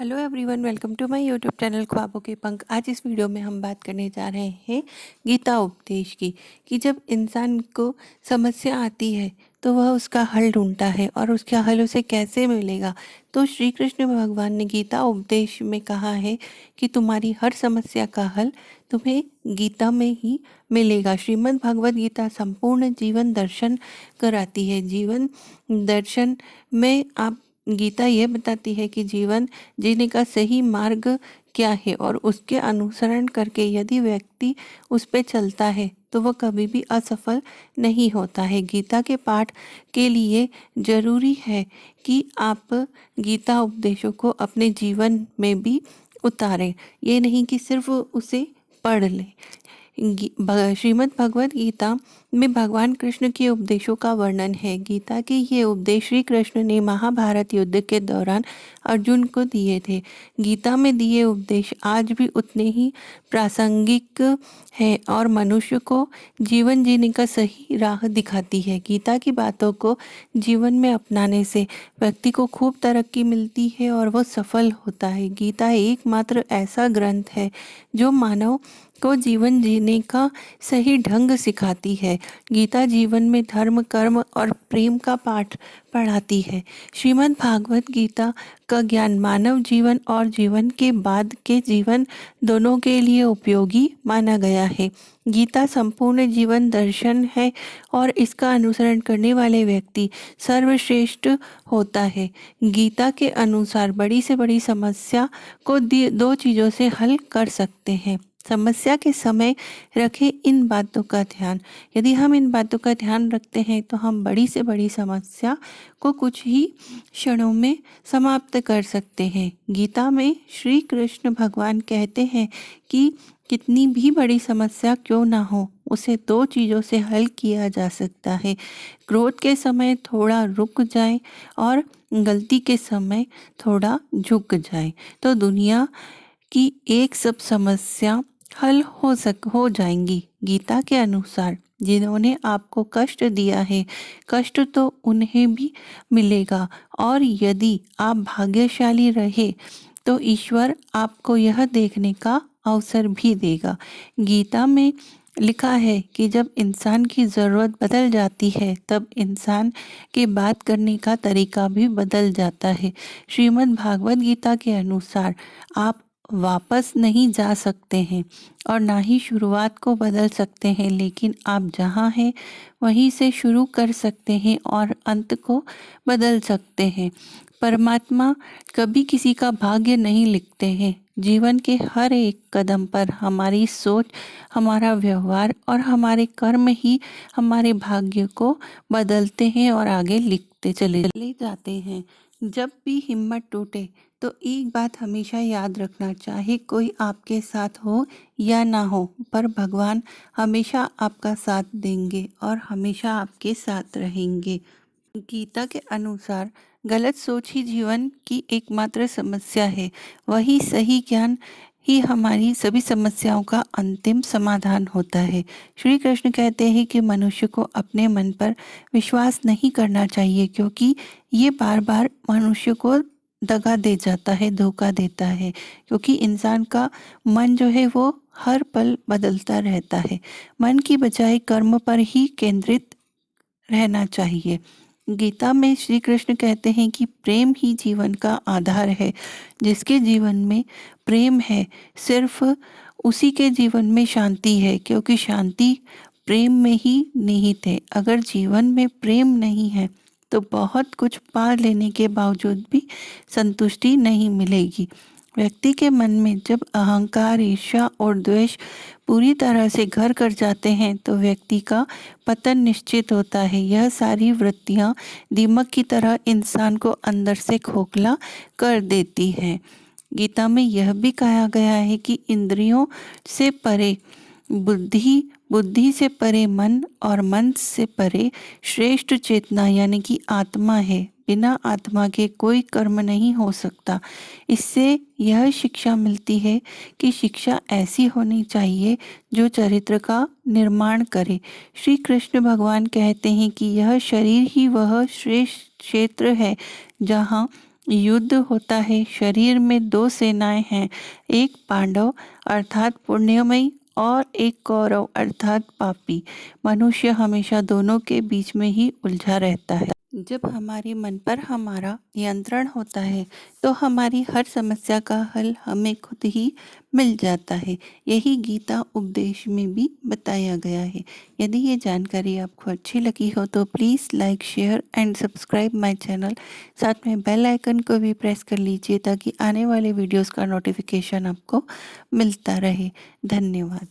Hello everyone, welcome to my YouTube channel ख्वाबों के पंख। आज इस वीडियो में हम बात करने जा रहे हैं गीता उपदेश की कि जब इंसान को समस्या आती है तो वह उसका हल ढूंढता है और उसका हल उसे कैसे मिलेगा। तो श्री कृष्ण भगवान ने गीता उपदेश में कहा है कि तुम्हारी हर समस्या का हल तुम्हें गीता में ही मिलेगा। श्रीमद् भगवद गीता संपूर्ण जीवन दर्शन कराती है। जीवन दर्शन में आप गीता यह बताती है कि जीवन जीने का सही मार्ग क्या है और उसके अनुसरण करके यदि व्यक्ति उस पे चलता है तो वह कभी भी असफल नहीं होता है। गीता के पाठ के लिए जरूरी है कि आप गीता उपदेशों को अपने जीवन में भी उतारें, ये नहीं कि सिर्फ उसे पढ़ लें। श्रीमद् भगवद गीता में भगवान कृष्ण के उपदेशों का वर्णन है। गीता के ये उपदेश श्री कृष्ण ने महाभारत युद्ध के दौरान अर्जुन को दिए थे। गीता में दिए उपदेश आज भी उतने ही प्रासंगिक है और मनुष्य को जीवन जीने का सही राह दिखाती है। गीता की बातों को जीवन में अपनाने से व्यक्ति को खूब तरक्की मिलती है और वह सफल होता है। गीता एकमात्र ऐसा ग्रंथ है जो मानव को जीवन जीने का सही ढंग सिखाती है। गीता जीवन में धर्म, कर्म और प्रेम का पाठ पढ़ाती है। श्रीमद् भागवत गीता का ज्ञान मानव जीवन और जीवन के बाद के जीवन दोनों के लिए उपयोगी माना गया है। गीता संपूर्ण जीवन दर्शन है और इसका अनुसरण करने वाले व्यक्ति सर्वश्रेष्ठ होता है। गीता के अनुसार बड़ी से बड़ी समस्या को दो चीज़ों से हल कर सकते हैं। समस्या के समय रखें इन बातों का ध्यान। यदि हम इन बातों का ध्यान रखते हैं तो हम बड़ी से बड़ी समस्या को कुछ ही क्षणों में समाप्त कर सकते हैं। गीता में श्री कृष्ण भगवान कहते हैं कि कितनी भी बड़ी समस्या क्यों ना हो, उसे दो चीज़ों से हल किया जा सकता है। क्रोध के समय थोड़ा रुक जाए और गलती के समय थोड़ा झुक जाए तो दुनिया की एक सब समस्या हल हो जाएंगी। गीता के अनुसार जिन्होंने आपको कष्ट दिया है, कष्ट तो उन्हें भी मिलेगा और यदि आप भाग्यशाली रहे तो ईश्वर आपको यह देखने का अवसर भी देगा। गीता में लिखा है कि जब इंसान की ज़रूरत बदल जाती है तब इंसान के बात करने का तरीका भी बदल जाता है। श्रीमद् भागवत गीता के अनुसार आप वापस नहीं जा सकते हैं और ना ही शुरुआत को बदल सकते हैं, लेकिन आप जहाँ हैं वहीं से शुरू कर सकते हैं और अंत को बदल सकते हैं। परमात्मा कभी किसी का भाग्य नहीं लिखते हैं। जीवन के हर एक कदम पर हमारी सोच, हमारा व्यवहार और हमारे कर्म ही हमारे भाग्य को बदलते हैं और आगे लिखते चले जाते हैं। जब भी हिम्मत टूटे तो एक बात हमेशा याद रखना, चाहे कोई आपके साथ हो या ना हो, पर भगवान हमेशा आपका साथ देंगे और हमेशा आपके साथ रहेंगे। गीता के अनुसार गलत सोच ही जीवन की एकमात्र समस्या है। वही सही ज्ञान ही हमारी सभी समस्याओं का अंतिम समाधान होता है। श्री कृष्ण कहते हैं कि मनुष्य को अपने मन पर विश्वास नहीं करना चाहिए, क्योंकि ये बार बार मनुष्य को दगा दे जाता है, धोखा देता है। क्योंकि इंसान का मन जो है वो हर पल बदलता रहता है। मन की बजाय कर्म पर ही केंद्रित रहना चाहिए। गीता में श्री कृष्ण कहते हैं कि प्रेम ही जीवन का आधार है। जिसके जीवन में प्रेम है, सिर्फ उसी के जीवन में शांति है, क्योंकि शांति प्रेम में ही निहित है। अगर जीवन में प्रेम नहीं है तो बहुत कुछ पा लेने के बावजूद भी संतुष्टि नहीं मिलेगी। व्यक्ति के मन में जब अहंकार, ईर्ष्या और द्वेष पूरी तरह से घर कर जाते हैं तो व्यक्ति का पतन निश्चित होता है। यह सारी वृत्तियां दीमक की तरह इंसान को अंदर से खोखला कर देती हैं। गीता में यह भी कहा गया है कि इंद्रियों से परे बुद्धि, बुद्धि से परे मन और मन से परे श्रेष्ठ चेतना यानी कि आत्मा है। बिना आत्मा के कोई कर्म नहीं हो सकता। इससे यह शिक्षा मिलती है कि शिक्षा ऐसी होनी चाहिए जो चरित्र का निर्माण करे। श्री कृष्ण भगवान कहते हैं कि यह शरीर ही वह श्रेष्ठ क्षेत्र है जहाँ युद्ध होता है, शरीर में दो सेनाएं हैं, एक पांडव अर्थात पुण्यमयी और एक कौरव अर्थात पापी। मनुष्य हमेशा दोनों के बीच में ही उलझा रहता है। जब हमारे मन पर हमारा नियंत्रण होता है तो हमारी हर समस्या का हल हमें खुद ही मिल जाता है। यही गीता उपदेश में भी बताया गया है। यदि ये जानकारी आपको अच्छी लगी हो तो please like, share and subscribe my channel. साथ में बेल आइकन को भी प्रेस कर लीजिए ताकि आने वाले वीडियोस का नोटिफिकेशन आपको मिलता रहे। धन्यवाद।